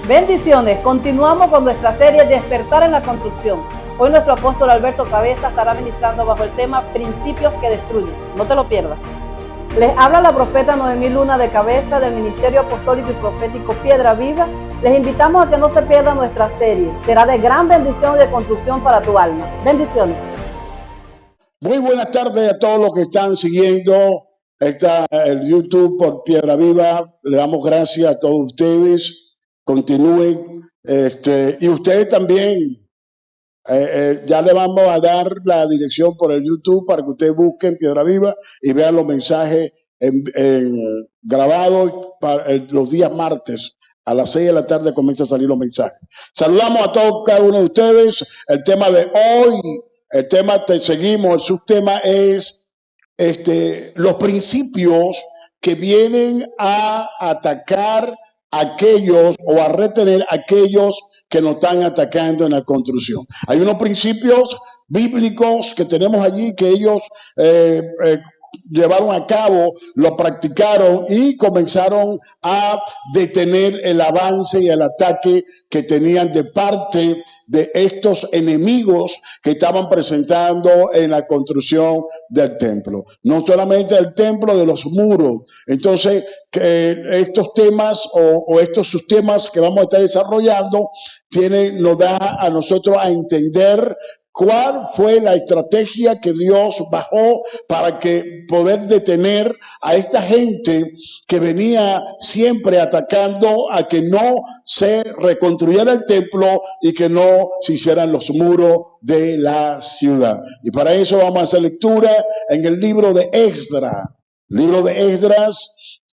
Bendiciones, continuamos con nuestra serie Despertar en la Construcción. Hoy nuestro apóstol Alberto Cabeza estará ministrando bajo el tema Principios que destruyen. No te lo pierdas. Les habla la profeta Noemí Luna de Cabeza del Ministerio Apostólico y Profético Piedra Viva. Les invitamos a que no se pierdan nuestra serie. Será de gran bendición y de construcción para tu alma. Bendiciones. Muy buenas tardes a todos los que están siguiendo el YouTube por Piedra Viva. Le damos gracias a todos ustedes. Continúen, y ustedes también, ya le vamos a dar la dirección por el YouTube para que ustedes busquen Piedra Viva y vean los mensajes grabados para los días martes. A las 6 de la tarde comienzan a salir los mensajes. Saludamos a todos, cada uno de ustedes. El tema de hoy, seguimos, el subtema es los principios que vienen a atacar aquellos o a retener a aquellos que nos están atacando en la construcción. Hay unos principios bíblicos que tenemos allí que ellos llevaron a cabo, lo practicaron y comenzaron a detener el avance y el ataque que tenían de parte de estos enemigos que estaban presentando en la construcción del templo. No solamente el templo, de los muros. Entonces, estos temas o estos subtemas que vamos a estar desarrollando nos da a nosotros a entender cuál fue la estrategia que Dios bajó para poder detener a esta gente que venía siempre atacando a que no se reconstruyera el templo y que no se hicieran los muros de la ciudad. Y para eso vamos a hacer lectura en el libro de Esdras. Libro de Esdras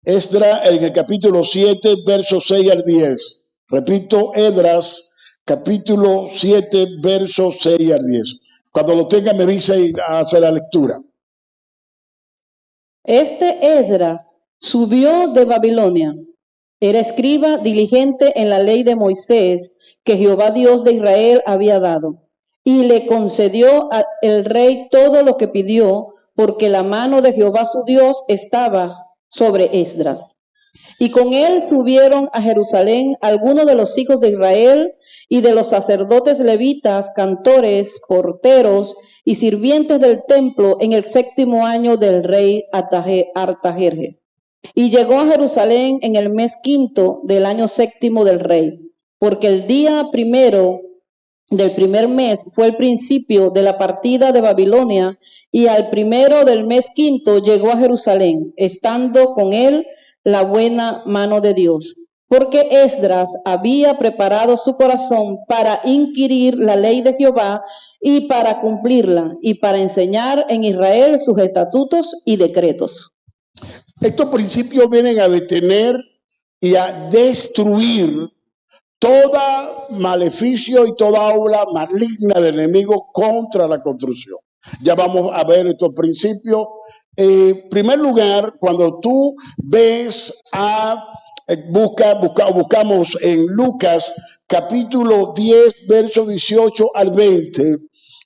en el capítulo 7, versos 6 al 10. Repito, Esdras, capítulo 7, versos 6 al 10. Cuando lo tenga me dice y hace la lectura. Esdras subió de Babilonia. Era escriba diligente en la ley de Moisés que Jehová Dios de Israel había dado. Y le concedió el rey todo lo que pidió, porque la mano de Jehová su Dios estaba sobre Esdras. Y con él subieron a Jerusalén algunos de los hijos de Israel y de los sacerdotes levitas, cantores, porteros y sirvientes del templo en el 7º año del rey Artajerjes. Y llegó a Jerusalén en el mes 5 del año 7º del rey, porque el día 1 del primer mes fue el principio de la partida de Babilonia, y al 1 del mes 5 llegó a Jerusalén, estando con él la buena mano de Dios, porque Esdras había preparado su corazón para inquirir la ley de Jehová y para cumplirla, y para enseñar en Israel sus estatutos y decretos. Estos principios vienen a detener y a destruir toda maleficio y toda obra maligna del enemigo contra la construcción. Ya vamos a ver estos principios. En primer lugar, cuando tú ves buscamos en Lucas capítulo 10, versos 18 al 20,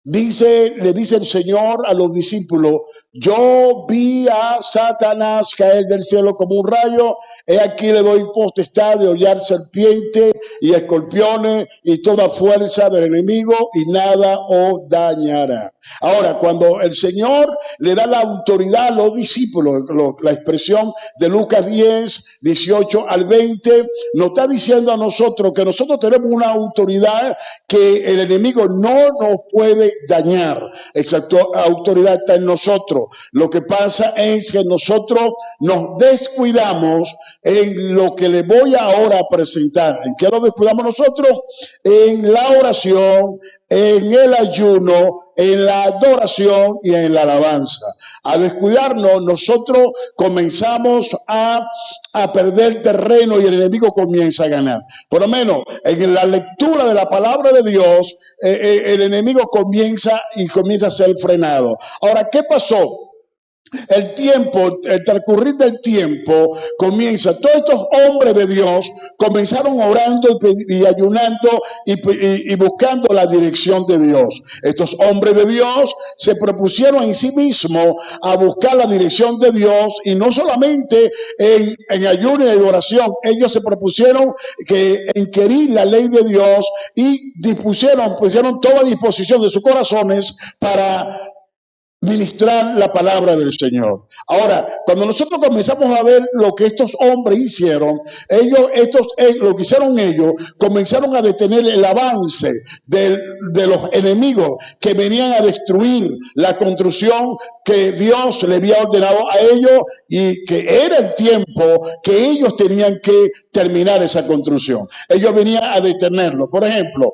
le dice el Señor a los discípulos: yo vi a Satanás caer del cielo como un rayo. He aquí le doy potestad de hollar serpientes y escorpiones y toda fuerza del enemigo, y nada os dañará. Ahora, cuando el Señor le da la autoridad a los discípulos, la expresión de Lucas 10, 18 al 20, nos está diciendo a nosotros que nosotros tenemos una autoridad que el enemigo no nos puede dañar. Esa autoridad está en nosotros. Lo que pasa es que nosotros nos descuidamos en lo que le voy ahora a presentar. ¿En qué nos descuidamos nosotros? En la oración, en el ayuno, en la adoración y en la alabanza. A descuidarnos, nosotros comenzamos a perder terreno y el enemigo comienza a ganar. Por lo menos en la lectura de la palabra de Dios, el enemigo comienza a ser frenado. Ahora, ¿qué pasó? el tiempo, el transcurrir del tiempo comienza. Todos estos hombres de Dios comenzaron orando y ayunando y buscando la dirección de Dios. Estos hombres de Dios se propusieron en sí mismos a buscar la dirección de Dios, y no solamente en ayuno y en oración. Ellos se propusieron en querer la ley de Dios y pusieron toda disposición de sus corazones para ministrar la palabra del Señor. Ahora, cuando nosotros comenzamos a ver lo que estos hombres hicieron, lo que hicieron ellos, comenzaron a detener el avance de los enemigos que venían a destruir la construcción que Dios le había ordenado a ellos, y que era el tiempo que ellos tenían que terminar esa construcción. Ellos venían a detenerlo. Por ejemplo,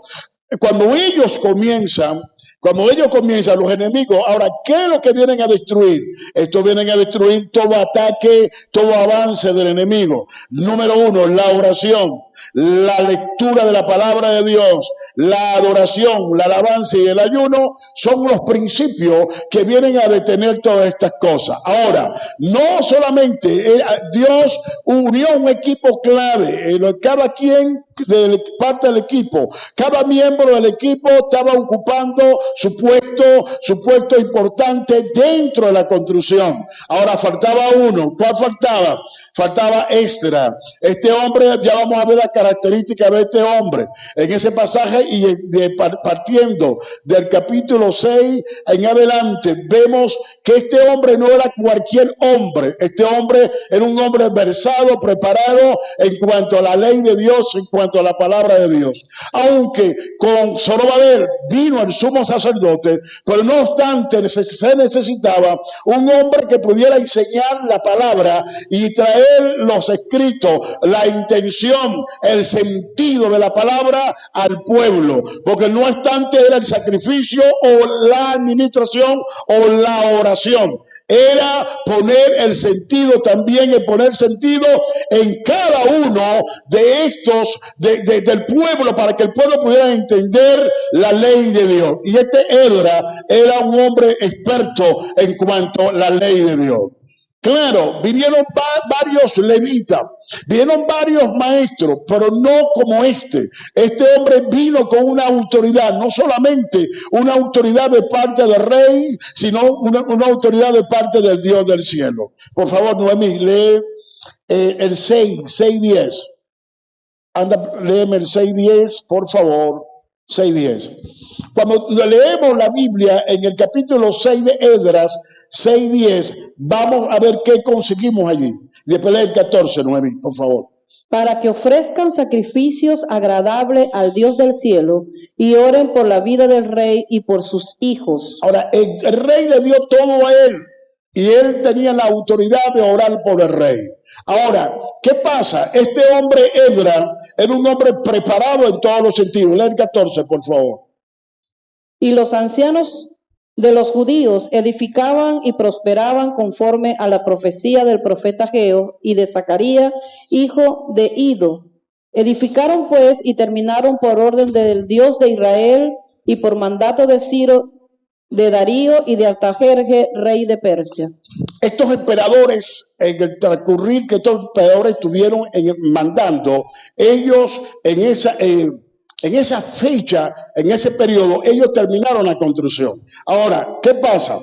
cuando ellos comienzan, los enemigos, ahora, ¿qué es lo que vienen a destruir? Estos vienen a destruir todo ataque, todo avance del enemigo. Número uno, la oración, la lectura de la palabra de Dios, la adoración, la alabanza y el ayuno son los principios que vienen a detener todas estas cosas. Ahora, no solamente Dios unió un equipo clave, cada quien de parte del equipo, cada miembro del equipo estaba ocupando su puesto importante dentro de la construcción. Ahora faltaba uno. ¿Cuál faltaba? Faltaba Esdras. Este hombre, ya vamos a ver las características de este hombre en ese pasaje, y partiendo del capítulo 6 en adelante, vemos que este hombre no era cualquier hombre. Este hombre era un hombre versado, preparado en cuanto a la ley de Dios, en cuanto a la palabra de Dios. Aunque con Zorobabel vino el sumo sacerdote, pero no obstante se necesitaba un hombre que pudiera enseñar la palabra y traer los escritos, la intención, el sentido de la palabra al pueblo, porque no obstante era el sacrificio o la administración o la oración, era poner el sentido también, el poner sentido en cada uno de estos del pueblo, para que el pueblo pudiera entender la ley de Dios. Y este Esdras era un hombre experto en cuanto a la ley de Dios. Claro, vinieron varios levitas, vinieron varios maestros, pero no como este. Este hombre vino con una autoridad, no solamente una autoridad de parte del rey, sino una autoridad de parte del Dios del cielo. Por favor, Noemí, lee el 6:10. Anda, léeme el 6:10, por favor, 6:10. Cuando leemos la Biblia en el capítulo 6 de Esdras, 6:10, vamos a ver qué conseguimos allí. Después lee el 14, Noemí, por favor. Para que ofrezcan sacrificios agradables al Dios del cielo y oren por la vida del rey y por sus hijos. Ahora, el rey le dio todo a él, y él tenía la autoridad de orar por el rey. Ahora, ¿qué pasa? Este hombre Esdras era un hombre preparado en todos los sentidos. Lee el 14, por favor. Y los ancianos de los judíos edificaban y prosperaban conforme a la profecía del profeta Ageo y de Zacarías, hijo de Ido. Edificaron pues y terminaron por orden del Dios de Israel y por mandato de Ciro, de Darío y de Artajerjes, rey de Persia. Estos emperadores, en el transcurrir que estos emperadores estuvieron mandando, ellos en esa fecha, en ese periodo, ellos terminaron la construcción. Ahora, ¿qué pasa?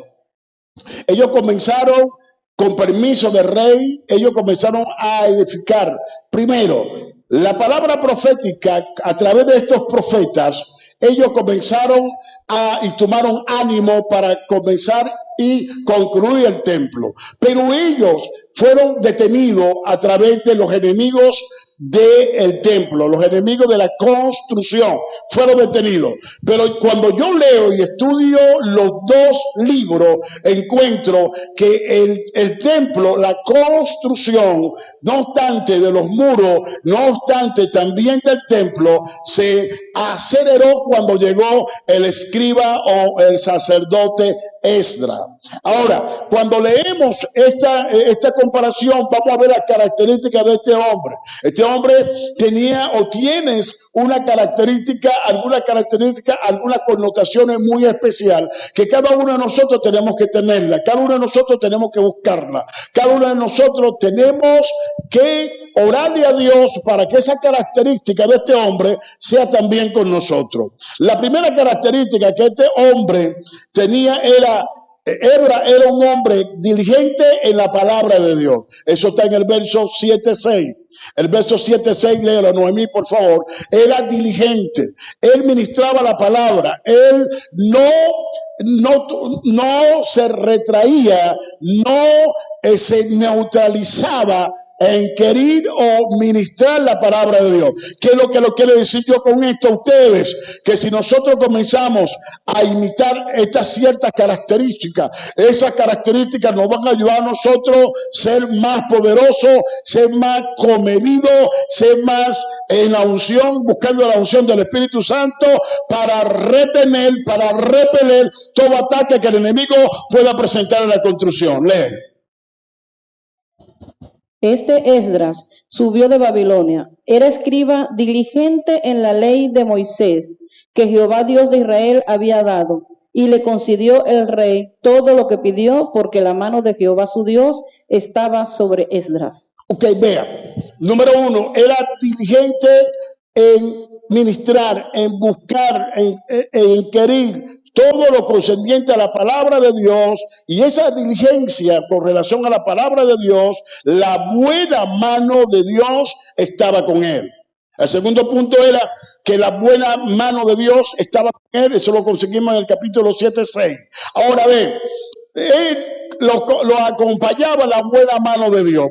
Ellos comenzaron, con permiso del rey, ellos comenzaron a edificar. Primero, la palabra profética, a través de estos profetas, ellos comenzaron y tomaron ánimo para comenzar y concluir el templo. Pero ellos fueron detenidos a través de los enemigos del templo, los enemigos de la construcción fueron detenidos. Pero cuando yo leo y estudio los dos libros, encuentro que el templo, la construcción, no obstante de los muros, no obstante también del templo, se aceleró cuando llegó el escriba o el sacerdote Esdras. Ahora, cuando leemos esta comparación, vamos a ver las características de este hombre. Este hombre tenía o tienes una característica, algunas connotaciones muy especial que cada uno de nosotros tenemos que tenerla, cada uno de nosotros tenemos que buscarla, cada uno de nosotros tenemos que orarle a Dios para que esa característica de este hombre sea también con nosotros. La primera característica que este hombre tenía era un hombre diligente en la palabra de Dios. Eso está en el verso 7:6. El verso 7:6, léelo, Noemí, por favor. Era diligente. Él ministraba la palabra. Él no se retraía, no se neutralizaba en querer o ministrar la palabra de Dios. ¿Qué es lo que lo quiero decir yo con esto a ustedes? Que si nosotros comenzamos a imitar estas ciertas características, esas características nos van a ayudar a nosotros a ser más poderosos, ser más comedidos, ser más en la unción, buscando la unción del Espíritu Santo para retener, para repeler todo ataque que el enemigo pueda presentar en la construcción. Lee. Este Esdras subió de Babilonia. Era escriba diligente en la ley de Moisés, que Jehová Dios de Israel había dado, y le concedió el rey todo lo que pidió, porque la mano de Jehová su Dios estaba sobre Esdras. Ok, vea. Número uno, era diligente en ministrar, en buscar, en querer todo lo concerniente a la palabra de Dios, y esa diligencia con relación a la palabra de Dios, la buena mano de Dios estaba con él. El segundo punto era que la buena mano de Dios estaba con él. Eso lo conseguimos en el capítulo 7:6. Ahora ve, él lo acompañaba la buena mano de Dios.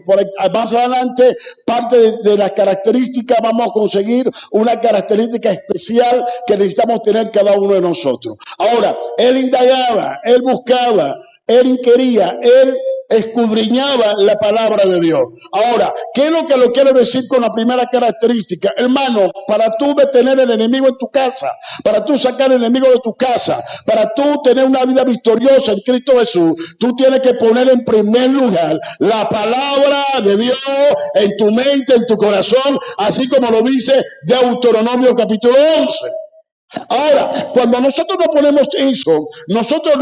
Más adelante, parte de las características, vamos a conseguir una característica especial que necesitamos tener cada uno de nosotros. Ahora, él indagaba, él buscaba, él quería, él escudriñaba la palabra de Dios. Ahora, ¿qué es lo que lo quiero decir con la primera característica? Hermano, para tú detener el enemigo en tu casa, para tú sacar el enemigo de tu casa, para tú tener una vida victoriosa en Cristo Jesús, tú tienes que poner en primer lugar la palabra de Dios en tu mente, en tu corazón, así como lo dice Deuteronomio capítulo 11. Ahora, cuando nosotros no ponemos eso, nosotros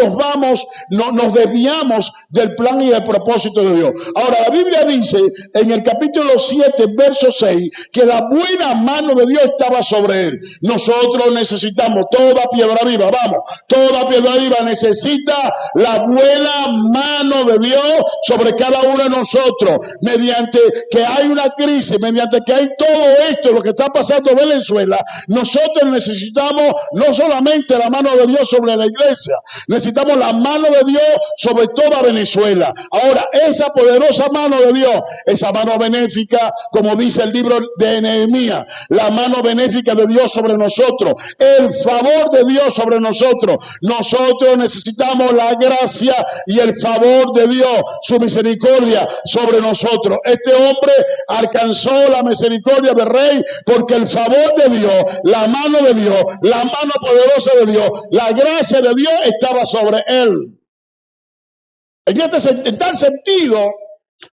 nos desviamos del plan y del propósito de Dios. Ahora, la Biblia dice en el capítulo 7, verso 6, que la buena mano de Dios estaba sobre él. Nosotros necesitamos toda piedra viva, toda piedra viva necesita la buena mano de Dios sobre cada uno de nosotros. Mediante que hay una crisis, mediante que hay todo esto, lo que está pasando en Venezuela, nosotros necesitamos no solamente la mano de Dios sobre la iglesia, necesitamos la mano de Dios sobre toda Venezuela. Ahora, esa poderosa mano de Dios, esa mano benéfica, como dice el libro de Nehemías, la mano benéfica de Dios sobre nosotros, el favor de Dios sobre nosotros. Nosotros necesitamos la gracia y el favor de Dios, su misericordia sobre nosotros. Este hombre alcanzó la misericordia del rey porque el favor de Dios, la mano de Dios, la mano poderosa de Dios, la gracia de Dios estaba sobre él. En tal sentido,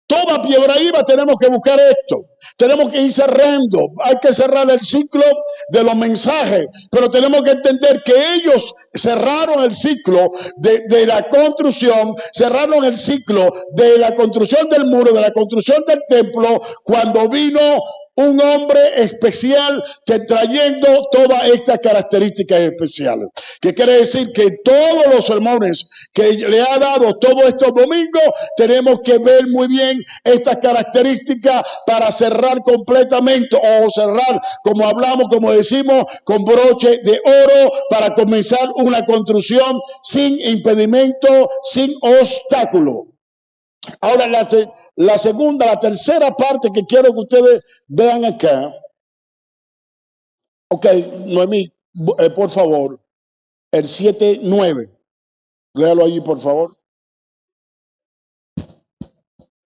toda piedra viva tenemos que buscar esto. Tenemos que ir cerrando. Hay que cerrar el ciclo de los mensajes. Pero tenemos que entender que ellos cerraron el ciclo de la construcción. Cerraron el ciclo de la construcción del muro, de la construcción del templo, cuando vino un hombre especial trayendo todas estas características especiales. ¿Qué quiere decir? Que todos los sermones que le ha dado todos estos domingos, tenemos que ver muy bien estas características para cerrar completamente, o cerrar, como hablamos, como decimos, con broche de oro, para comenzar una construcción sin impedimento, sin obstáculo. Ahora, la tercera parte que quiero que ustedes vean acá. Ok, Noemí, por favor, el 7:9. Léalo allí, por favor.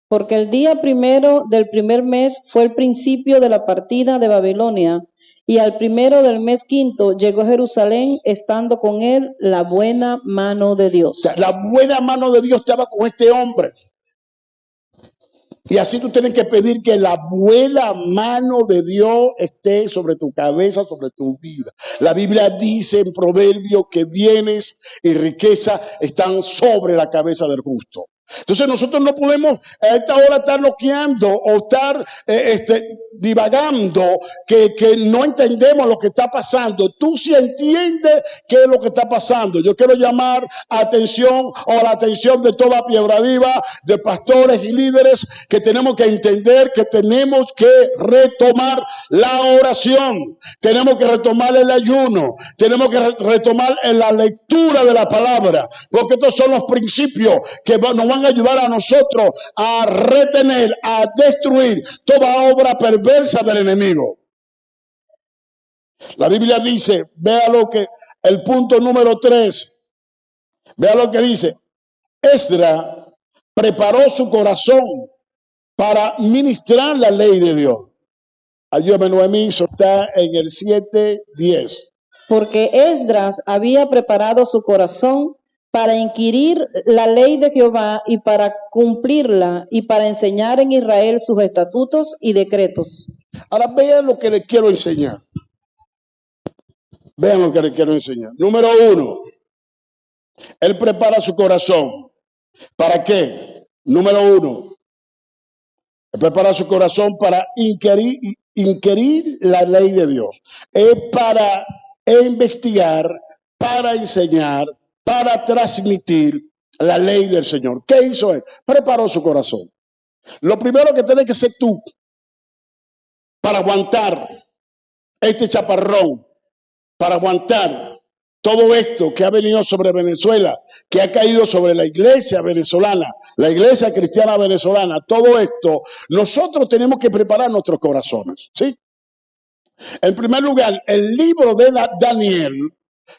Porque el día primero del primer mes fue el principio de la partida de Babilonia, Y al primero del mes quinto llegó a Jerusalén, estando con él la buena mano de O Dios. sea, la buena mano de Dios estaba con este hombre. Y así tú tienes que pedir que la buena mano de Dios esté sobre tu cabeza, sobre tu vida. La Biblia dice en Proverbios que bienes y riqueza están sobre la cabeza del justo. Entonces nosotros no podemos a esta hora estar loqueando o estar divagando que no entendemos lo que está pasando. Tú sí entiendes qué es lo que está pasando. Yo quiero llamar atención o la atención de toda Piedra Viva, de pastores y líderes, que tenemos que entender que tenemos que retomar la oración. Tenemos que retomar el ayuno. Tenemos que retomar la lectura de la palabra. Porque estos son los principios que nos van a ayudar a nosotros a retener, a destruir toda obra perversa del enemigo. La Biblia dice, vea lo que, el punto número 3, vea lo que dice. Esdras preparó su corazón para ministrar la ley de Dios. Ayúdame, Noemí, eso está en el 7:10. Porque Esdras había preparado su corazón para inquirir la ley de Jehová y para cumplirla y para enseñar en Israel sus estatutos y decretos. Ahora vean lo que les quiero enseñar. Vean lo que les quiero enseñar. Número 1, él prepara su corazón. ¿Para qué? Número 1, él prepara su corazón para inquirir la ley de Dios. Es para investigar, para enseñar, para transmitir la ley del Señor. ¿Qué hizo él? Preparó su corazón. Lo primero que tienes que hacer tú para aguantar este chaparrón, para aguantar todo esto que ha venido sobre Venezuela, que ha caído sobre la iglesia venezolana, la iglesia cristiana venezolana, todo esto, nosotros tenemos que preparar nuestros corazones, ¿sí? En primer lugar, el libro de Daniel,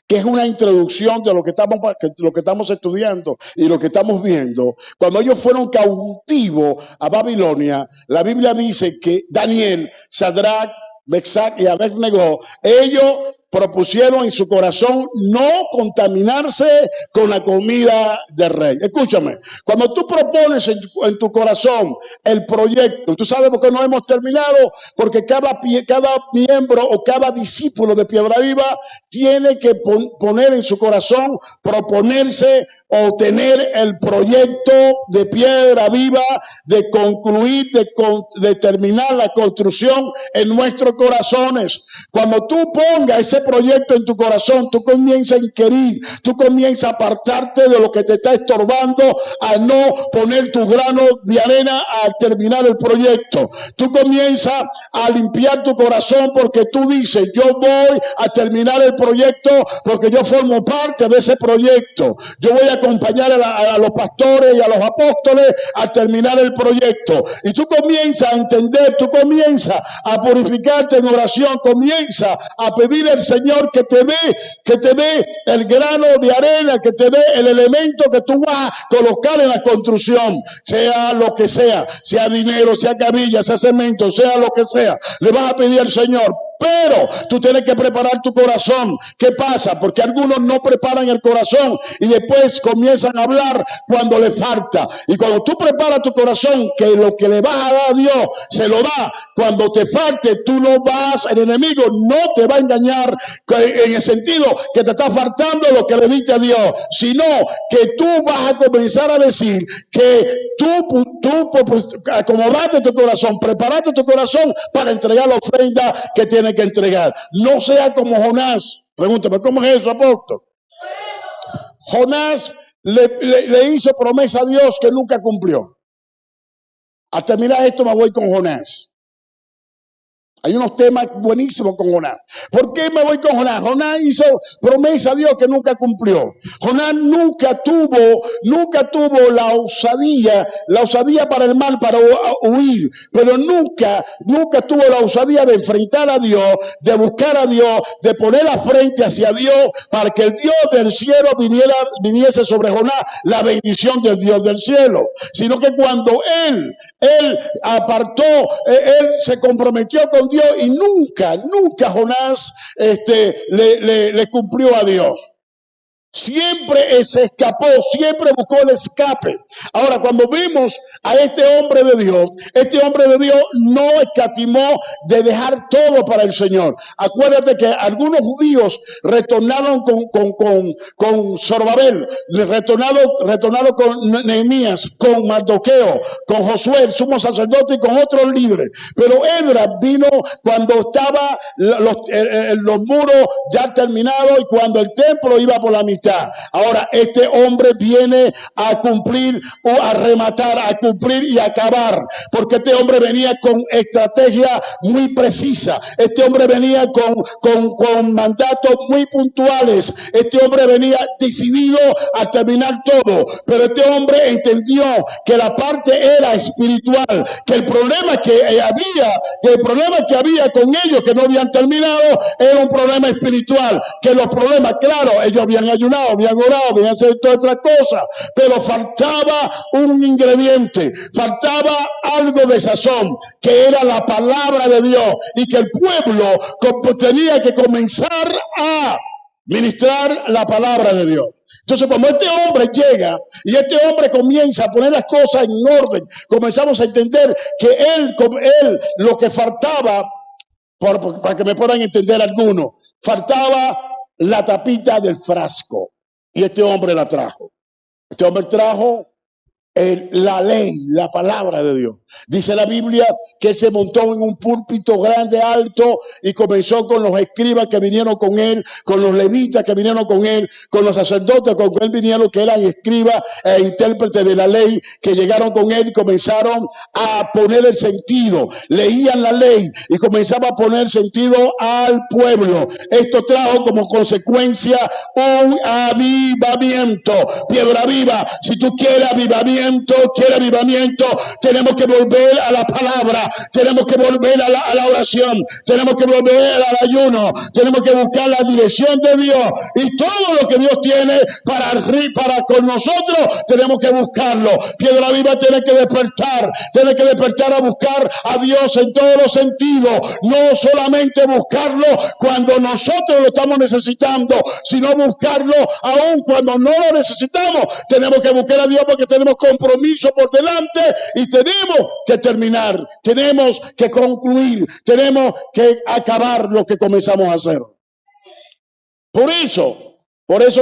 que es una introducción de lo que estamos estudiando y lo que estamos viendo. Cuando ellos fueron cautivos a Babilonia, la Biblia dice que Daniel, Sadrach, Mesach y Abednego, ellos propusieron en su corazón no contaminarse con la comida del rey. Escúchame, cuando tú propones en tu corazón el proyecto, tú sabes por qué no hemos terminado, porque cada miembro o cada discípulo de Piedra Viva tiene que poner en su corazón, proponerse o tener el proyecto de Piedra Viva de concluir, de terminar la construcción en nuestros corazones. Cuando tú pongas ese proyecto en tu corazón, tú comienzas a inquirir, tú comienzas a apartarte de lo que te está estorbando, a no poner tu grano de arena al terminar el proyecto. Tú comienzas a limpiar tu corazón porque tú dices, yo voy a terminar el proyecto porque yo formo parte de ese proyecto. Yo voy a acompañar a los pastores y a los apóstoles a terminar el proyecto. Y tú comienzas a entender, tú comienzas a purificarte en oración, comienzas a pedir al Señor que te dé el grano de arena, que te dé el elemento que tú vas a colocar en la construcción, sea lo que sea dinero, sea cabilla, sea cemento, sea lo que sea. Le vas a pedir al Señor. Pero tú tienes que preparar tu corazón. ¿Qué pasa? Porque algunos no preparan el corazón y después comienzan a hablar cuando le falta. Y cuando tú preparas tu corazón, que lo que le vas a dar a Dios se lo da. Cuando te falte, tú no vas, el enemigo no te va a engañar en el sentido que te está faltando lo que le diste a Dios, sino que tú vas a comenzar a decir que tú acomodaste tu corazón, preparaste tu corazón para entregar la ofrenda que tienes que entregar. No sea como Jonás. Pregúntame, ¿cómo es eso, apóstol? Jonás le hizo promesa a Dios que nunca cumplió. Al terminar esto me voy con Jonás. Hay unos temas buenísimos con Jonás. ¿Por qué me voy con Jonás? Jonás hizo promesa a Dios que nunca cumplió. Jonás nunca tuvo la osadía para el mal, para huir. Pero nunca tuvo la osadía de enfrentar a Dios, de buscar a Dios, de poner la frente hacia Dios, para que el Dios del cielo viniese sobre Jonás la bendición del Dios del cielo. Sino que cuando él apartó, él se comprometió con respondió y nunca Jonás le cumplió a Dios. Siempre se escapó, siempre buscó el escape. Ahora, cuando vemos a este hombre de Dios no escatimó de dejar todo para el Señor. Acuérdate que algunos judíos retornaron con Zorobabel, retornaron con Nehemías, con Mardoqueo, con Josué, el sumo sacerdote, y con otros líderes. Pero Esdras vino cuando estaban los muros ya terminados y cuando el templo iba por la mitad. Ahora este hombre viene a cumplir o a rematar, a cumplir y a acabar, porque este hombre venía con estrategia muy precisa. Este hombre venía con mandatos muy puntuales. Este hombre venía decidido a terminar todo, pero este hombre entendió que la parte era espiritual, que el problema que había con ellos que no habían terminado era un problema espiritual, que los problemas, claro, ellos habían ayunado, habían orado, habían hecho todas otras cosas, pero faltaba un ingrediente, faltaba algo de sazón, que era la palabra de Dios, y que el pueblo tenía que comenzar a ministrar la palabra de Dios. Entonces, cuando este hombre llega y este hombre comienza a poner las cosas en orden, comenzamos a entender que él lo que faltaba, para que me puedan entender algunos, faltaba la tapita del frasco, y este hombre la trajo. Este hombre trajo la ley, la palabra de Dios. Dice la Biblia que él se montó en un púlpito grande, alto, y comenzó con los escribas que vinieron con él, con los levitas que vinieron con él, con los sacerdotes con él vinieron, que eran escribas e intérpretes de la ley, que llegaron con él y comenzaron a poner el sentido. Leían la ley y comenzaba a poner sentido al pueblo. Esto trajo como consecuencia un avivamiento. Piedra Viva, si tú quieres avivamiento, tenemos que volver a la palabra, tenemos que volver a la oración, tenemos que volver al ayuno, tenemos que buscar la dirección de Dios, y todo lo que Dios tiene para con nosotros tenemos que buscarlo. Piedra Viva tiene que despertar a buscar a Dios en todos los sentidos, no solamente buscarlo cuando nosotros lo estamos necesitando, sino buscarlo aún cuando no lo necesitamos. Tenemos que buscar a Dios porque tenemos compromiso por delante y tenemos que terminar, tenemos que concluir, tenemos que acabar lo que comenzamos a hacer. Por eso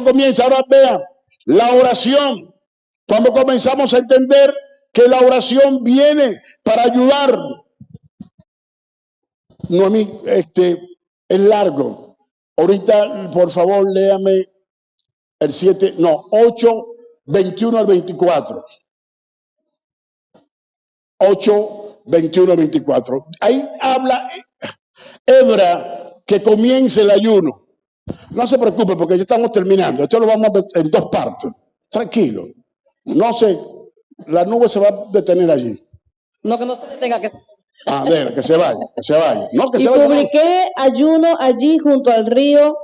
comienza. Ahora vean, la oración. Cuando comenzamos a entender que la oración viene para ayudar. No, a mí, es largo. Ahorita, por favor, léame el 8, 21 al 24. 8, 21 al 24. Ahí habla Esdras que comience el ayuno. No se preocupe porque ya estamos terminando. Esto lo vamos a ver en dos partes. Tranquilo. No sé, la nube se va a detener allí. No, que no se detenga, que A ver, que se vaya. No, que y se vaya. publiqué ayuno allí junto al río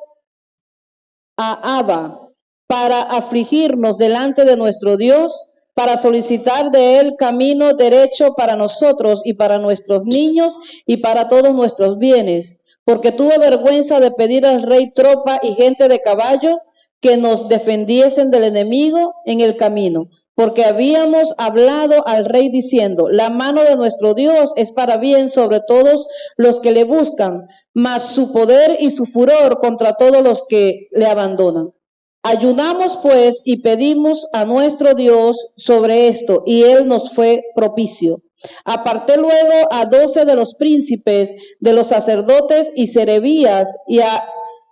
Ahava para afligirnos delante de nuestro Dios, para solicitar de él camino derecho para nosotros y para nuestros niños y para todos nuestros bienes, porque tuve vergüenza de pedir al rey tropa y gente de caballo que nos defendiesen del enemigo en el camino, porque habíamos hablado al rey diciendo: la mano de nuestro Dios es para bien sobre todos los que le buscan, mas su poder y su furor contra todos los que le abandonan. Ayunamos pues y pedimos a nuestro Dios sobre esto, y él nos fue propicio. Aparté luego a 12 de los príncipes, de los sacerdotes y Serebías y a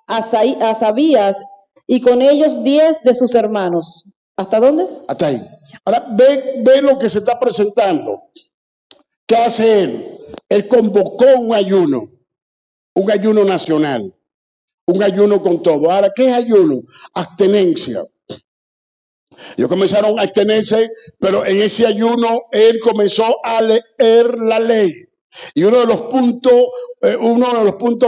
Asabías, y con ellos 10 de sus hermanos. ¿Hasta dónde? Hasta ahí. Ahora ve lo que se está presentando. ¿Qué hace él? Él convocó un ayuno nacional, un ayuno con todo. Ahora, ¿qué es ayuno? Abstenencia. Ellos comenzaron a abstenerse, pero en ese ayuno él comenzó a leer la ley. Y uno de los puntos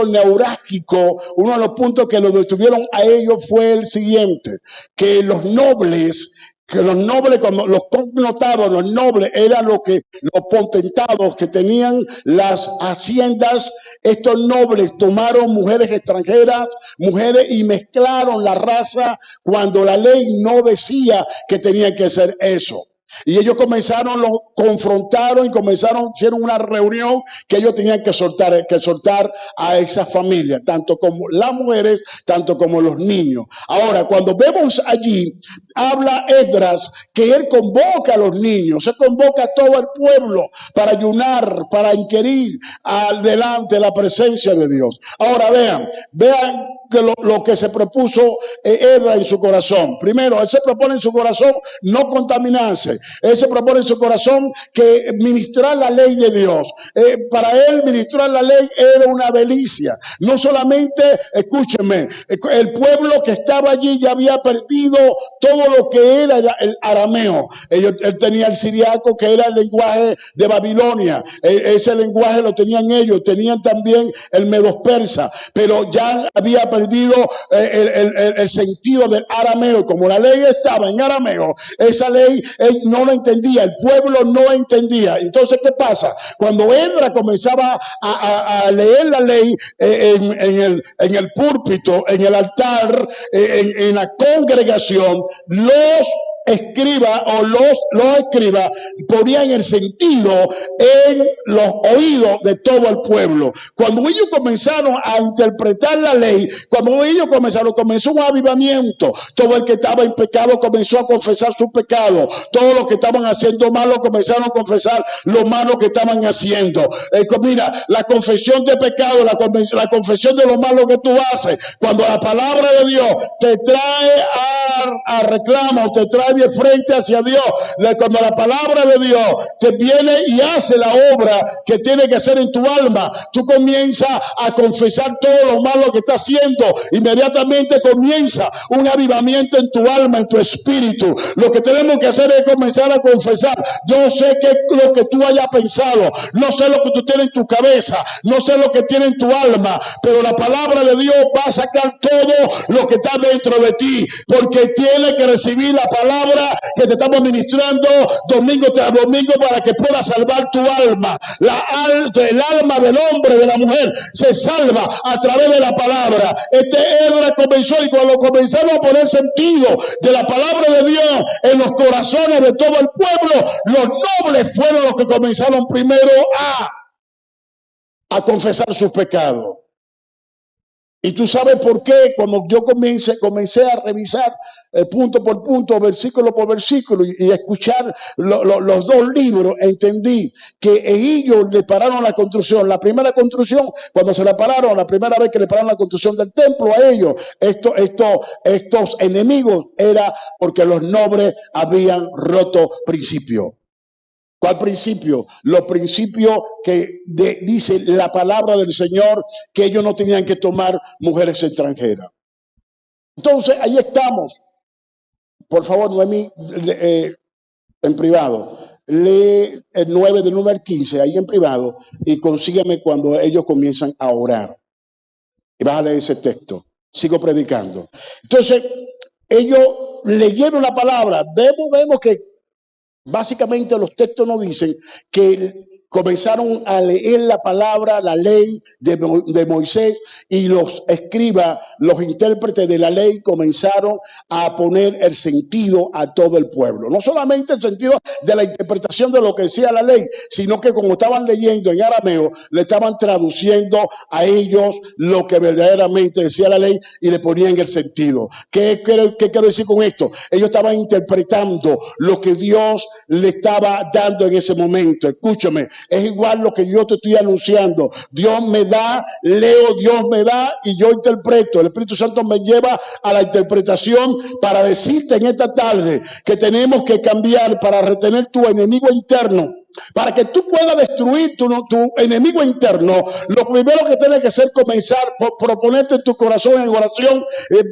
neurálgicos, uno de los puntos que los detuvieron a ellos fue el siguiente: que los nobles que los nobles, como los connotados, los nobles eran los potentados que tenían las haciendas. Estos nobles tomaron mujeres extranjeras, mujeres, y mezclaron la raza cuando la ley no decía que tenían que hacer eso. Y ellos comenzaron, lo confrontaron y hicieron una reunión que ellos tenían que soltar a esa familia, tanto como las mujeres, tanto como los niños. Ahora, cuando vemos allí, habla Esdras que él convoca a los niños, se convoca a todo el pueblo para ayunar, para inquirir delante la presencia de Dios. Ahora vean que lo que se propuso Esdras en su corazón. Primero, él se propone en su corazón no contaminarse. Él se propone en su corazón que ministrar la ley de Dios. Para él ministrar la ley era una delicia. No solamente, escúchenme, el pueblo que estaba allí ya había perdido todo lo que era el arameo. Él tenía el siriaco, que era el lenguaje de Babilonia. Ese lenguaje lo tenían ellos. Tenían también el medo-persa, pero ya había perdido el sentido del arameo. Como la ley estaba en arameo, esa ley no la entendía, el pueblo no entendía. Entonces, ¿qué pasa? Cuando Esdras comenzaba a leer la ley en el púlpito, en el altar, en la congregación, los escribas ponían el sentido en los oídos de todo el pueblo. Cuando ellos comenzaron a interpretar la ley, comenzó un avivamiento. Todo el que estaba en pecado comenzó a confesar su pecado. Todos los que estaban haciendo malo comenzaron a confesar lo malo que estaban haciendo. Mira, la confesión de pecado, la confesión de lo malo que tú haces, cuando la palabra de Dios te trae a reclamo, te trae de frente hacia Dios, cuando la palabra de Dios te viene y hace la obra que tiene que hacer en tu alma, tú comienzas a confesar todo lo malo que estás haciendo. Inmediatamente comienza un avivamiento en tu alma, en tu espíritu. Lo que tenemos que hacer es comenzar a confesar. Yo sé que lo que tú hayas pensado, no sé lo que tú tienes en tu cabeza, no sé lo que tienes en tu alma, pero la palabra de Dios va a sacar todo lo que está dentro de ti, porque tienes que recibir la palabra que te estamos ministrando domingo tras domingo para que pueda salvar tu alma. El alma del hombre, de la mujer, se salva a través de la palabra. Esdras comenzó, y cuando comenzaron a poner sentido de la palabra de Dios en los corazones de todo el pueblo, los nobles fueron los que comenzaron primero a confesar sus pecados. Y tú sabes por qué. Cuando yo comencé a revisar punto por punto, versículo por versículo, y escuchar los dos libros, entendí que ellos le pararon la construcción. La primera construcción, cuando se la pararon, la primera vez que le pararon la construcción del templo a ellos, estos enemigos, era porque los nobles habían roto principio. ¿Cuál principio? Los principios que dice la palabra del Señor, que ellos no tenían que tomar mujeres extranjeras. Entonces, ahí estamos. Por favor, Noemí, en privado, lee el 9 del 1 al 15, ahí en privado, y consígueme cuando ellos comienzan a orar. Y vas a leer ese texto. Sigo predicando. Entonces, ellos leyeron la palabra. Vemos que básicamente los textos nos dicen que comenzaron a leer la palabra, la ley de Moisés, y los escribas, los intérpretes de la ley, comenzaron a poner el sentido a todo el pueblo. No solamente el sentido de la interpretación de lo que decía la ley, sino que como estaban leyendo en arameo, le estaban traduciendo a ellos lo que verdaderamente decía la ley y le ponían el sentido. ¿Qué quiero decir con esto? Ellos estaban interpretando lo que Dios le estaba dando en ese momento. Escúchame. Es igual lo que yo te estoy anunciando. Dios me da, leo, Dios me da y yo interpreto. El Espíritu Santo me lleva a la interpretación para decirte en esta tarde que tenemos que cambiar para retener tu enemigo interno. Para que tú puedas destruir tu enemigo interno, lo primero que tienes que hacer es comenzar por proponerte en tu corazón en oración,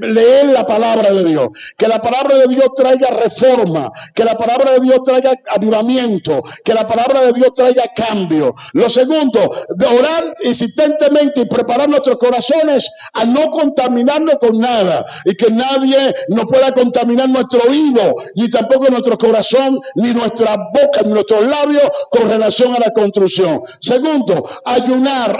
leer la palabra de Dios. Que la palabra de Dios traiga reforma, que la palabra de Dios traiga avivamiento, que la palabra de Dios traiga cambio. Lo segundo, de orar insistentemente y preparar nuestros corazones a no contaminarnos con nada, y que nadie nos pueda contaminar nuestro oído, ni tampoco nuestro corazón, ni nuestra boca, ni nuestros labios con relación a la construcción. Segundo, ayunar,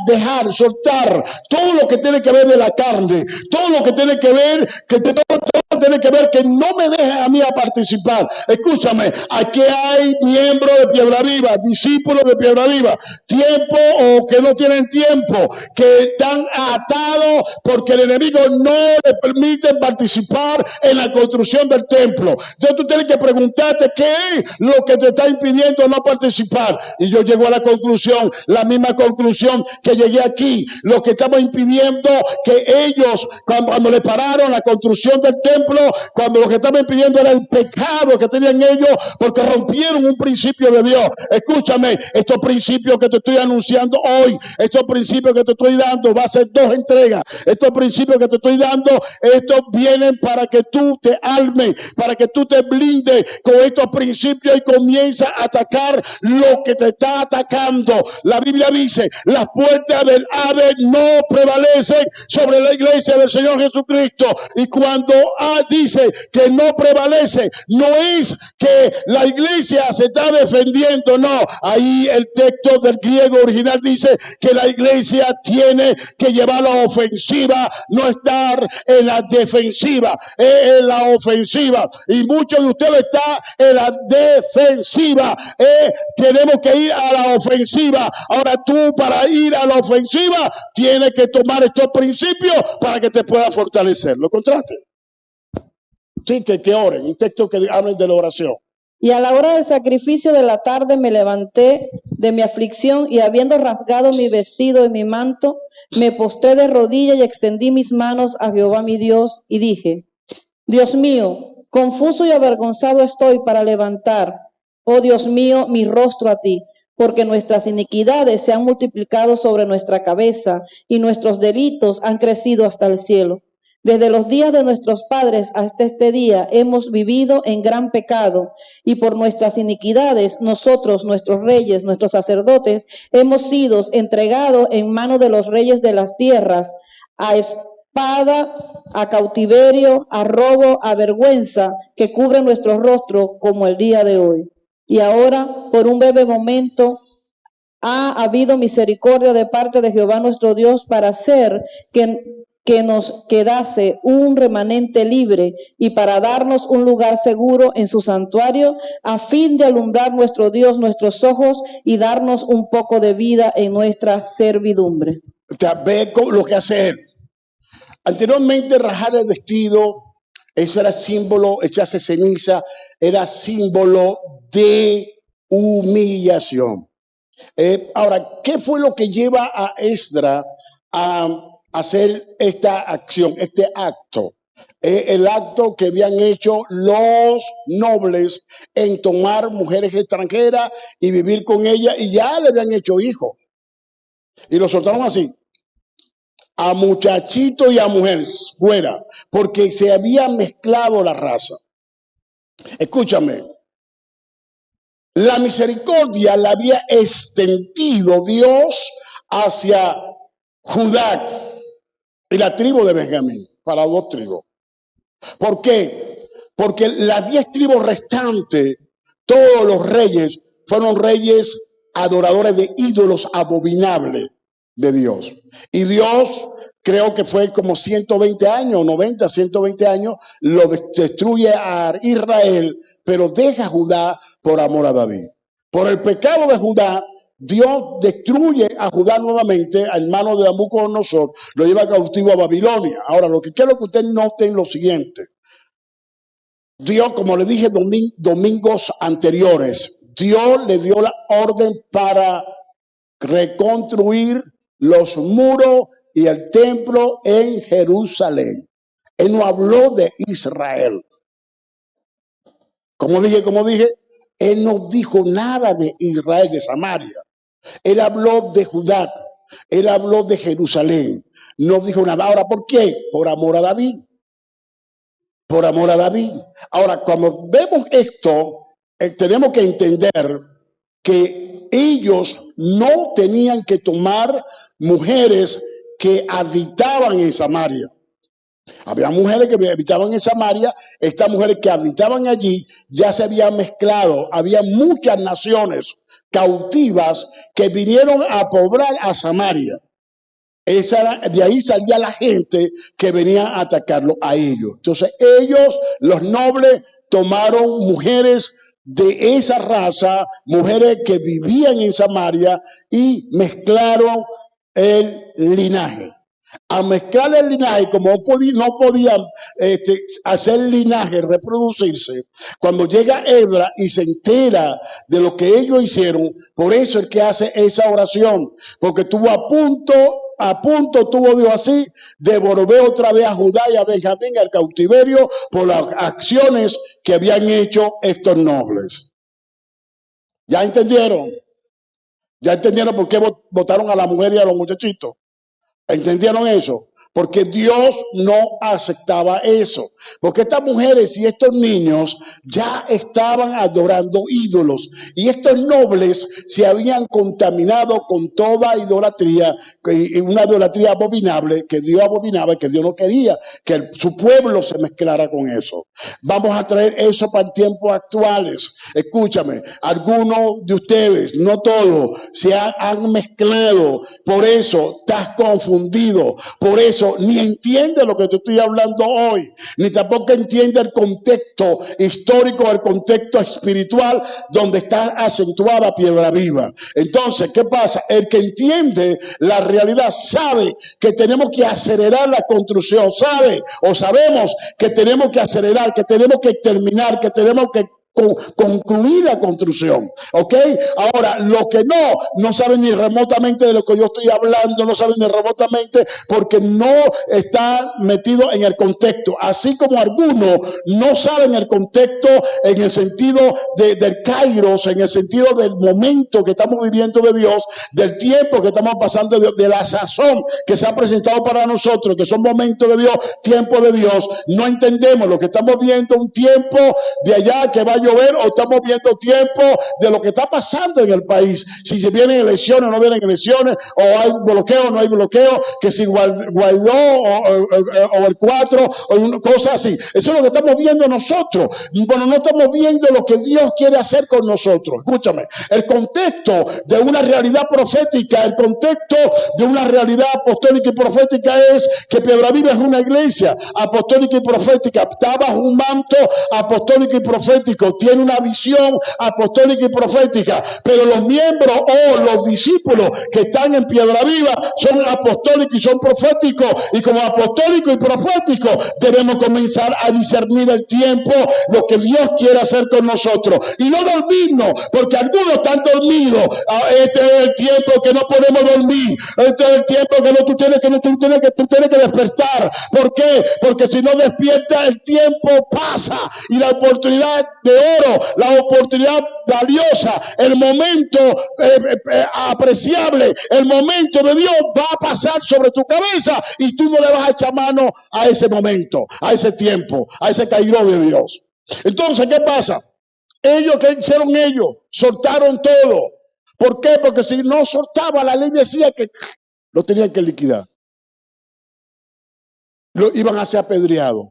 dejar, soltar todo lo que tiene que ver de la carne, todo lo que tiene que ver, todo tiene que ver que no me deje a mí a participar. Escúchame, aquí hay miembros de Piedra Viva, discípulos de Piedra Viva, tiempo o que no tienen tiempo, que están atados porque el enemigo no les permite participar en la construcción del templo. Entonces tú tienes que preguntarte qué es lo que te está impidiendo no participar. Y yo llego a la conclusión, la misma conclusión que llegué aquí. Lo que estamos impidiendo que ellos, cuando le pararon la construcción del templo, cuando lo que estaba impidiendo era el pecado que tenían ellos, porque rompieron un principio de Dios. Escúchame, estos principios que te estoy anunciando hoy, estos principios que te estoy dando, va a ser 2 entregas. Estos principios que te estoy dando, estos vienen para que tú te armes, para que tú te blindes con estos principios y comienzas a atacar lo que te está atacando. La Biblia dice, las puertas del Hades no prevalecen sobre la iglesia del Señor Jesucristo. Y cuando dice que no prevalece, no es que la iglesia se está defendiendo, no. Ahí el texto del griego original dice que la iglesia tiene que llevar la ofensiva, no estar en la defensiva, en la ofensiva. Y muchos de ustedes están en la defensiva. Tenemos que ir a la ofensiva. Ahora tú, para ir a la ofensiva, tienes que tomar estos principios para que te pueda fortalecer. ¿Lo encontraste? Sí, que oren. Un texto que hablen de la oración. Y a la hora del sacrificio de la tarde me levanté de mi aflicción y habiendo rasgado mi vestido y mi manto, me postré de rodillas y extendí mis manos a Jehová mi Dios y dije, Dios mío, confuso y avergonzado estoy para levantar, oh Dios mío, mi rostro a ti, porque nuestras iniquidades se han multiplicado sobre nuestra cabeza y nuestros delitos han crecido hasta el cielo. Desde los días de nuestros padres hasta este día hemos vivido en gran pecado y por nuestras iniquidades nosotros, nuestros reyes, nuestros sacerdotes, hemos sido entregados en manos de los reyes de las tierras, a espada, a cautiverio, a robo, a vergüenza que cubre nuestro rostro como el día de hoy. Y ahora, por un breve momento, ha habido misericordia de parte de Jehová nuestro Dios para hacer que nos quedase un remanente libre y para darnos un lugar seguro en su santuario, a fin de alumbrar nuestro Dios nuestros ojos y darnos un poco de vida en nuestra servidumbre. Ve lo que hace él. Anteriormente, rajar el vestido, eso era símbolo, echarse ceniza, era símbolo de humillación. Ahora, ¿qué fue lo que lleva a Esdras a hacer esta acción, este acto? El acto que habían hecho los nobles en tomar mujeres extranjeras y vivir con ellas, y ya le habían hecho hijos. Y lo soltaron así, a muchachitos y a mujeres, fuera, porque se había mezclado la raza. Escúchame. La misericordia la había extendido Dios hacia Judá y la tribu de Benjamín, para 2 tribus. ¿Por qué? Porque las 10 tribus restantes, todos los reyes, fueron reyes adoradores de ídolos abominables de Dios. Y Dios, creo que fue como 120 años, 90, 120 años, lo destruye a Israel, pero deja a Judá por amor a David. Por el pecado de Judá, Dios destruye a Judá nuevamente, al hermano de Nabucodonosor, lo lleva cautivo a Babilonia. Ahora, lo que quiero que usted note es lo siguiente. Dios, como le dije domingos anteriores, Dios le dio la orden para reconstruir los muros y el templo en Jerusalén. Él no habló de Israel. Como dije, Él no dijo nada de Israel, de Samaria. Él habló de Judá. Él habló de Jerusalén. No dijo nada. Ahora, ¿por qué? Por amor a David. Por amor a David. Ahora, cuando vemos esto, tenemos que entender que ellos no tenían que tomar mujeres que habitaban en Samaria. Había mujeres que habitaban en Samaria. Estas mujeres que habitaban allí ya se habían mezclado. Había muchas naciones cautivas que vinieron a poblar a Samaria. De ahí salía la gente que venía a atacarlo a ellos. Entonces ellos, los nobles, tomaron mujeres de esa raza, mujeres que vivían en Samaria, y mezclaron el linaje. A mezclar el linaje, como no podían hacer linaje, reproducirse, cuando llega Edra y se entera de lo que ellos hicieron, por eso es que hace esa oración, porque estuvo a punto tuvo Dios así de volver otra vez a Judá y a Benjamín al cautiverio por las acciones que habían hecho estos nobles. ¿Ya entendieron? ¿Ya entendieron por qué votaron a la mujer y a los muchachitos? ¿Entendieron eso? Porque Dios no aceptaba eso. Porque estas mujeres y estos niños ya estaban adorando ídolos. Y estos nobles se habían contaminado con toda idolatría, una idolatría abominable que Dios abominaba, que Dios no quería que su pueblo se mezclara con eso. Vamos a traer eso para tiempos actuales. Escúchame, algunos de ustedes, no todos, se han mezclado. Por eso estás confundido. Por eso ni entiende lo que te estoy hablando hoy, ni tampoco entiende el contexto histórico, el contexto espiritual donde está acentuada Piedra Viva. Entonces, ¿qué pasa? El que entiende la realidad sabe que tenemos que acelerar la construcción, sabemos que tenemos que acelerar, que tenemos que terminar, que tenemos que concluir la construcción, ¿ok? Ahora, los que no saben ni remotamente de lo que yo estoy hablando, no saben ni remotamente porque no están metidos en el contexto, así como algunos no saben el contexto en el sentido del kairos, en el sentido del momento que estamos viviendo de Dios, del tiempo que estamos pasando de la sazón que se ha presentado para nosotros, que son momentos de Dios, tiempo de Dios. No entendemos lo que estamos viendo, un tiempo de allá que va a llover, o estamos viendo tiempo de lo que está pasando en el país, si se vienen elecciones o no vienen elecciones, o hay bloqueo o no hay bloqueo, que si Guaidó o el 4 o una cosa así. Eso es lo que estamos viendo nosotros. Bueno, no estamos viendo lo que Dios quiere hacer con nosotros. Escúchame, el contexto de una realidad profética, el contexto de una realidad apostólica y profética es que Piedra Viva es una iglesia apostólica y profética, está bajo un manto apostólico y profético, tiene una visión apostólica y profética, pero los miembros o los discípulos que están en Piedra Viva son apostólicos y son proféticos, y como apostólicos y proféticos debemos comenzar a discernir el tiempo, lo que Dios quiere hacer con nosotros, y no dormirnos, porque algunos están dormidos. Este es el tiempo que no podemos dormir, este es el tiempo que tú tienes que despertar. ¿Por qué? Porque si no despiertas, el tiempo pasa y la oportunidad de oro, la oportunidad valiosa, el momento apreciable, el momento de Dios va a pasar sobre tu cabeza y tú no le vas a echar mano a ese momento, a ese tiempo, a ese caído de Dios. Entonces, ¿qué pasa? Ellos, ¿qué hicieron ellos? Soltaron todo. ¿Por qué? Porque si no soltaba, la ley decía que lo tenían que liquidar. Lo iban a ser apedreados.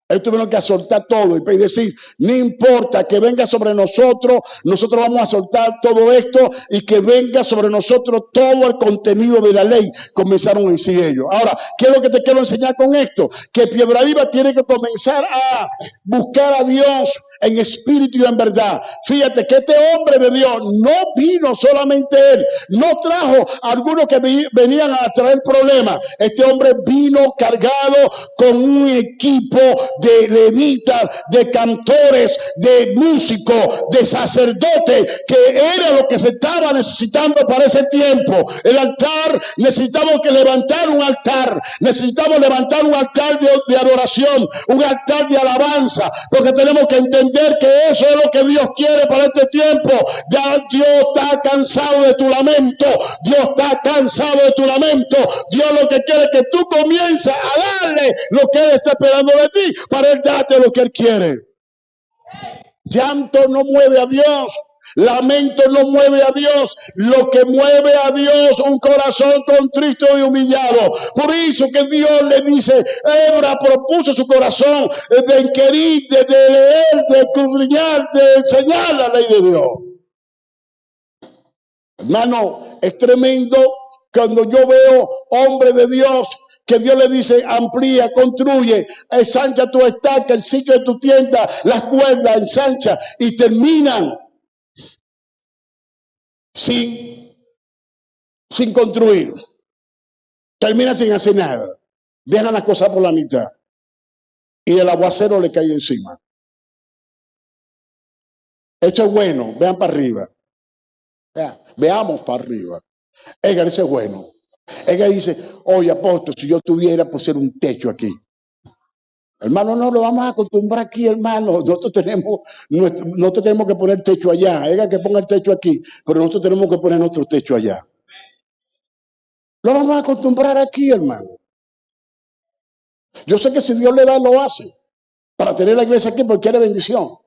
Ellos tuvieron que soltar todo y decir, no importa que venga sobre nosotros, nosotros vamos a soltar todo esto y que venga sobre nosotros todo el contenido de la ley. Comenzaron a decir ellos. Ahora, ¿qué es lo que te quiero enseñar con esto? Que Piedra Viva tiene que comenzar a buscar a Dios en espíritu y en verdad. Fíjate que este hombre de Dios no vino solamente él, no trajo a algunos que venían a traer problemas. Este hombre vino cargado con un equipo de levitas, de cantores, de músicos, de sacerdotes, que era lo que se estaba necesitando para ese tiempo. El altar, necesitamos que levantar un altar, necesitamos levantar un altar de adoración, un altar de alabanza, porque tenemos que entender entender que eso es lo que Dios quiere para este tiempo. Ya Dios está cansado de tu lamento. Dios está cansado de tu lamento. Dios lo que quiere es que tú comiences a darle lo que Él está esperando de ti para Él darte lo que Él quiere. Llanto no mueve a Dios. Lamento no mueve a Dios. Lo que mueve a Dios, un corazón contrito y humillado. Por eso que Dios le dice, Hebra propuso su corazón de inquirir, de leer, de escudriñar, de enseñar la ley de Dios. Hermano, es tremendo cuando yo veo hombres de Dios que Dios le dice, amplía, construye, ensancha tu estaca, el sitio de tu tienda, las cuerdas, ensancha, y terminan sin construir. Terminan sin hacer nada. Dejan las cosas por la mitad. Y el aguacero le cae encima. Esto es bueno, vean para arriba. Veamos para arriba. Edgar, eso es bueno. Edgar dice, oye, apóstol, si yo tuviera pusiera un techo aquí. Hermano, no lo vamos a acostumbrar aquí, hermano. Nosotros tenemos que poner techo allá. Edgar que ponga el techo aquí, pero nosotros tenemos que poner nuestro techo allá. Lo vamos a acostumbrar aquí, hermano. Yo sé que si Dios le da, lo hace. Para tener la iglesia aquí porque quiere bendición.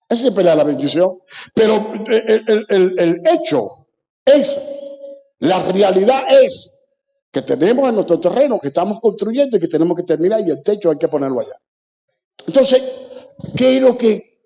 Esa es la bendición. Pero el hecho es, la realidad es que tenemos en nuestro terreno, que estamos construyendo y que tenemos que terminar y el techo hay que ponerlo allá. Entonces, ¿qué es lo que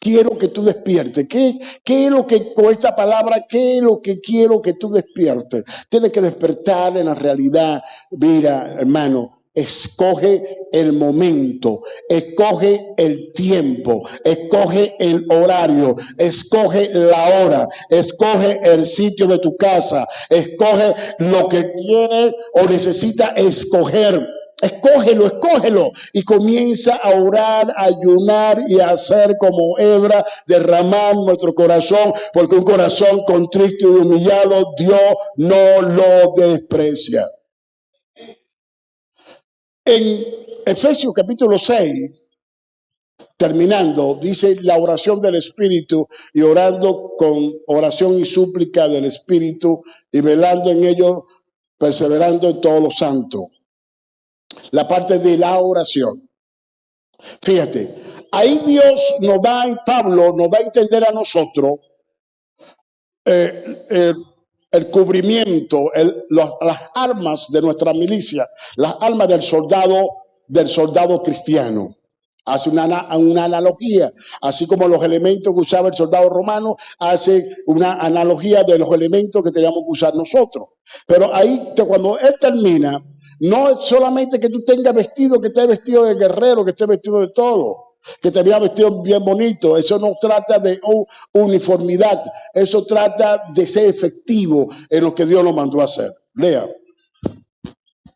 quiero que tú despiertes? ¿Qué es lo que con esta palabra, qué es lo que quiero que tú despiertes? Tienes que despertar en la realidad. Mira, hermano, escoge el momento, escoge el tiempo, escoge el horario, escoge la hora, escoge el sitio de tu casa, escoge lo que tienes o necesitas escoger. Escógelo y comienza a orar, a ayunar y a hacer como Hebra, derramar nuestro corazón, porque un corazón contrito y humillado Dios no lo desprecia. En Efesios capítulo 6, terminando, dice la oración del Espíritu y orando con oración y súplica del Espíritu y velando en ello, perseverando en todos los santos. La parte de la oración. Fíjate, ahí Dios Pablo nos va a entender a nosotros el cubrimiento, las armas de nuestra milicia, las armas del soldado cristiano. Hace una analogía, así como los elementos que usaba el soldado romano, hace una analogía de los elementos que teníamos que usar nosotros. Pero ahí, cuando él termina, no es solamente que tú tengas vestido, que estés vestido de guerrero, que estés vestido de todo, que te veas vestido bien bonito. Eso no trata de uniformidad, eso trata de ser efectivo en lo que Dios nos mandó a hacer. Lea.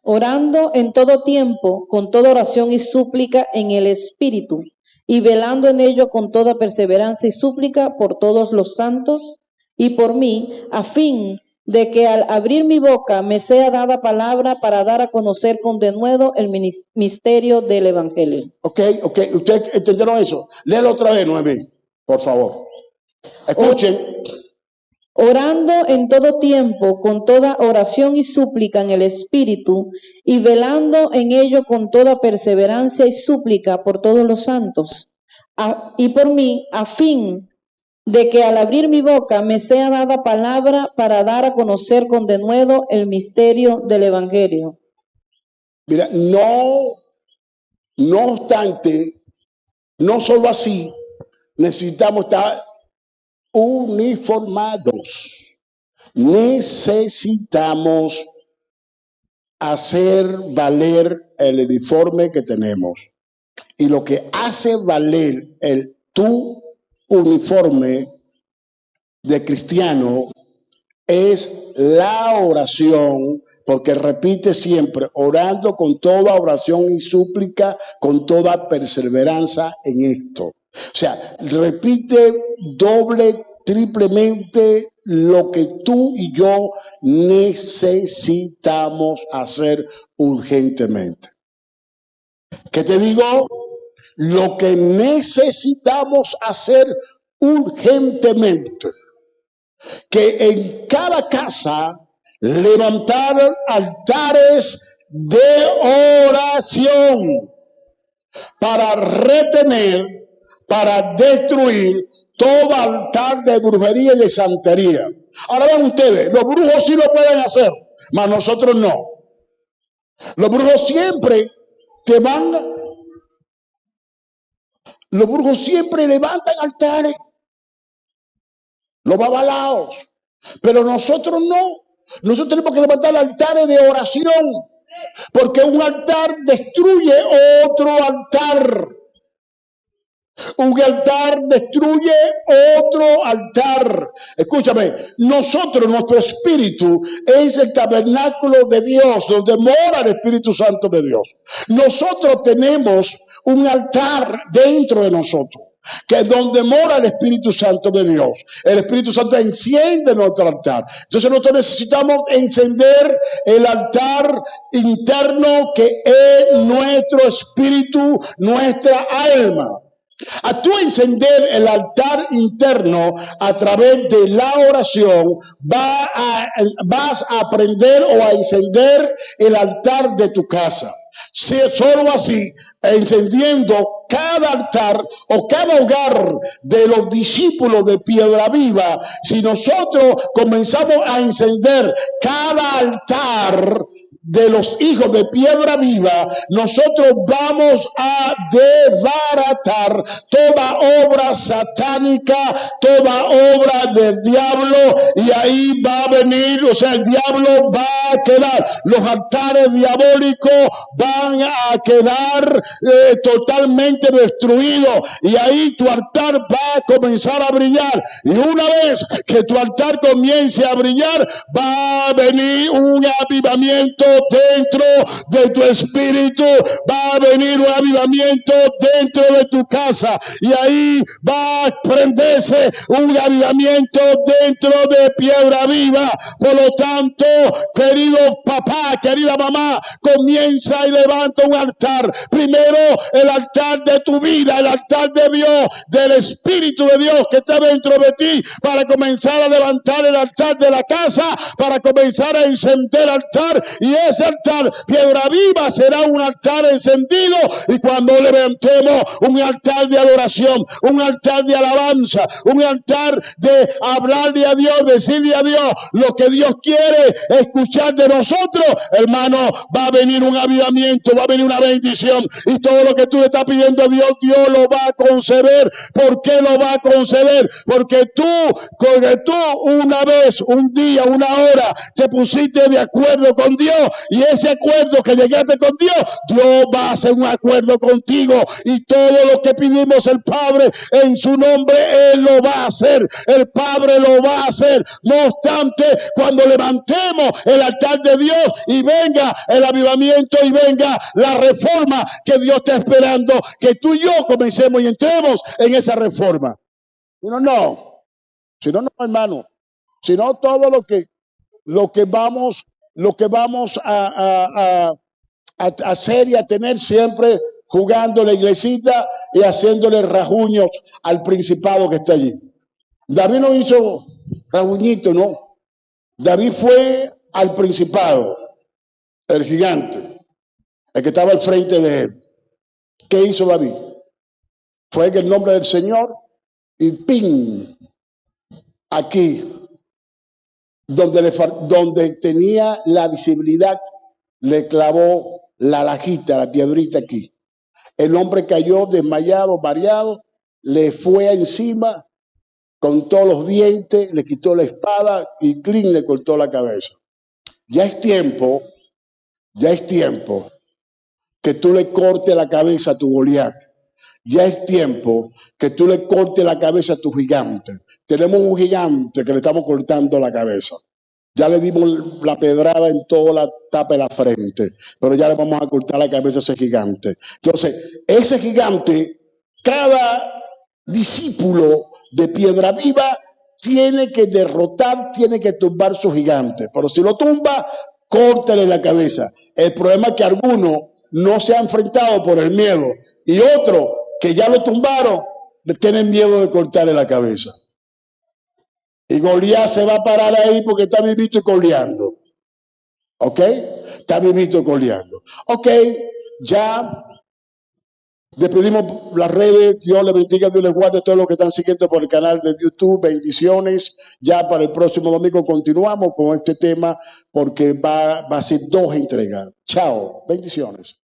Orando en todo tiempo, con toda oración y súplica en el Espíritu, y velando en ello con toda perseverancia y súplica por todos los santos y por mí, a fin de que al abrir mi boca me sea dada palabra para dar a conocer con denuedo el misterio del Evangelio. Ok. ¿Ustedes entendieron eso? Léelo otra vez, Noemí, por favor. Escuchen. Orando en todo tiempo, con toda oración y súplica en el Espíritu, y velando en ello con toda perseverancia y súplica por todos los santos, y por mí, a fin de que al abrir mi boca me sea dada palabra para dar a conocer con denuedo el misterio del Evangelio. Mira, no obstante, no solo así, necesitamos estar uniformados. Necesitamos hacer valer el uniforme que tenemos. Y lo que hace valer tu uniforme de cristiano es la oración, porque repite siempre, orando con toda oración y súplica, con toda perseverancia en esto. O sea, repite doble, triplemente lo que tú y yo necesitamos hacer urgentemente. ¿Qué te digo? lo que necesitamos hacer urgentemente, que en cada casa levantar altares de oración para retener, para destruir todo altar de brujería y de santería. Ahora vean ustedes, los brujos sí lo pueden hacer, mas nosotros no. Los brujos siempre levantan altares, los babalaos, pero nosotros no. Nosotros tenemos que levantar altares de oración, porque un altar destruye otro altar. Un altar destruye otro altar. Escúchame, nuestro espíritu es el tabernáculo de Dios, donde mora el Espíritu Santo de Dios. Nosotros tenemos un altar dentro de nosotros, que es donde mora el Espíritu Santo de Dios. El Espíritu Santo enciende nuestro altar. Entonces nosotros necesitamos encender el altar interno, que es nuestro espíritu, nuestra alma. A tú encender el altar interno a través de la oración, vas a aprender o a encender el altar de tu casa. Si solo así, encendiendo cada altar o cada hogar de los discípulos de Piedra Viva, si nosotros comenzamos a encender cada altar de los hijos de Piedra Viva, nosotros vamos a desbaratar toda obra satánica, toda obra del diablo, y ahí va a venir, o sea, el diablo va a quedar, los altares diabólicos van a quedar totalmente destruidos, y ahí tu altar va a comenzar a brillar, y una vez que tu altar comience a brillar, va a venir un avivamiento dentro de tu espíritu, va a venir un avivamiento dentro de tu casa, y ahí va a prenderse un avivamiento dentro de Piedra Viva. Por lo tanto, querido papá, querida mamá, comienza y levanta un altar. Primero, el altar de tu vida, el altar de Dios, del Espíritu de Dios que está dentro de ti, para comenzar a levantar el altar de la casa, para comenzar a encender el altar, y ese altar, Piedra Viva, será un altar encendido. Y cuando levantemos un altar de adoración, un altar de alabanza, un altar de hablarle a Dios, decirle a Dios lo que Dios quiere escuchar de nosotros, hermano, va a venir un avivamiento, va a venir una bendición, y todo lo que tú le estás pidiendo a Dios, Dios lo va a conceder. ¿Por qué lo va a conceder? Porque tú una vez, un día, una hora, te pusiste de acuerdo con Dios, y ese acuerdo que llegaste con Dios, Dios va a hacer un acuerdo contigo, y todo lo que pedimos el Padre en su nombre, Él lo va a hacer. El Padre lo va a hacer. No obstante, cuando levantemos el altar de Dios y venga el avivamiento y venga la reforma que Dios está esperando, que tú y yo comencemos y entremos en esa reforma. Si no, hermano. Si no, todo lo que vamos a hacer y a tener siempre jugando la iglesita y haciéndole rajuños al principado que está allí. David no hizo rajuñito, no. David fue al principado, el gigante, el que estaba al frente de él. ¿Qué hizo David? Fue en el nombre del Señor y ¡ping! Aquí, donde tenía la visibilidad, le clavó la lajita, la piedrita aquí. El hombre cayó desmayado, mareado, le fue encima con todos los dientes, le quitó la espada y clean le cortó la cabeza. Ya es tiempo que tú le cortes la cabeza a tu Goliat. Ya es tiempo que tú le cortes la cabeza a tu gigante. Tenemos un gigante que le estamos cortando la cabeza. Ya le dimos la pedrada en toda la tapa de la frente, pero ya le vamos a cortar la cabeza a ese gigante. Entonces, ese gigante, cada discípulo de Piedra Viva tiene que derrotar, tiene que tumbar su gigante. Pero si lo tumba, córtale la cabeza. El problema es que algunos no se han enfrentado por el miedo y otros que ya lo tumbaron, le tienen miedo de cortarle la cabeza. Y Goliat se va a parar ahí porque está vivito y coleando. ¿Ok? Está vivito y coleando. Ok, ya despedimos las redes. Dios les bendiga, Dios les guarde a todos los que están siguiendo por el canal de YouTube. Bendiciones. Ya para el próximo domingo continuamos con este tema porque va a ser 2 entregas. Chao. Bendiciones.